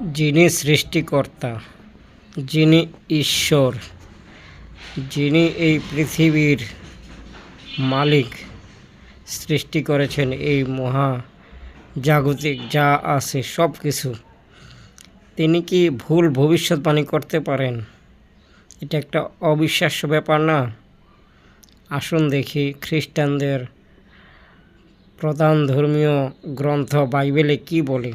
যিনি সৃষ্টিকর্তা, যিনি ঈশ্বর, যিনি এই পৃথিবীর মালিক, সৃষ্টি করেছেন এই জাগতিক যা আছে সব কিছু, তিনি কি ভুল ভবিষ্যৎবাণী করতে পারেন? এটা একটা অবিশ্বাস্য ব্যাপার না? আসুন দেখি খ্রিস্টানদের প্রধান ধর্মীয় গ্রন্থ বাইবেলে কি বলে।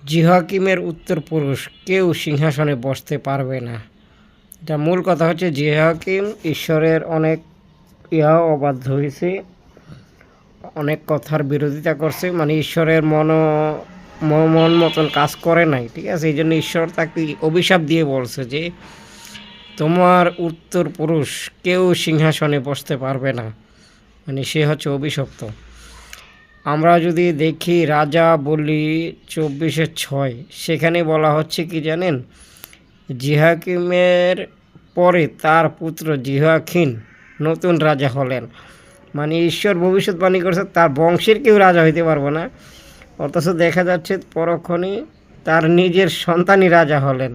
জিহোয়াকিমের উত্তরপুরুষ কেউ সিংহাসনে বসতে পারবে না। এটা মূল কথা হচ্ছে জিহোয়াকিম ঈশ্বরের অনেক অবাধ্য হয়েছে, অনেক কথার বিরোধিতা করছে, মানে ঈশ্বরের মন মতন কাজ করে নাই, ঠিক আছে। এই জন্য ঈশ্বর তাকে অভিশাপ দিয়ে বলছে যে তোমার উত্তরপুরুষ কেউ সিংহাসনে বসতে পারবে না, মানে সে হচ্ছে অভিশপ্ত। আমরা যদি দেখি রাজা বলি 24:6, সেখানে বলা হচ্ছে কি জানেন, জিহোয়াকিমের পরে তার পুত্র জিহোয়াকিন নতুন রাজা হলেন। মানে ঈশ্বর ভবিষ্যৎবাণী করছে তার বংশের কেউ রাজা হইতে পারবে না, অথচ দেখা যাচ্ছে পরক্ষণে তার নিজের সন্তানই রাজা হলেন।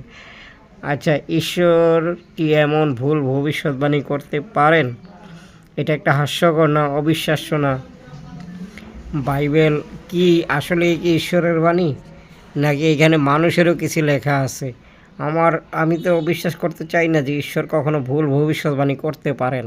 আচ্ছা, ঈশ্বর কি এমন ভুল ভবিষ্যৎবাণী করতে পারেন? এটা একটা হাস্যকর না, অবিশ্বাস্য না? বাইবেল কি আসলে কি ঈশ্বরের বাণী, নাকি এখানে মানুষেরও কিছু লেখা আছে? আমি তো বিশ্বাস করতে চাই না যে ঈশ্বর কখনো ভুল ভবিষ্যৎবাণী করতে পারেন।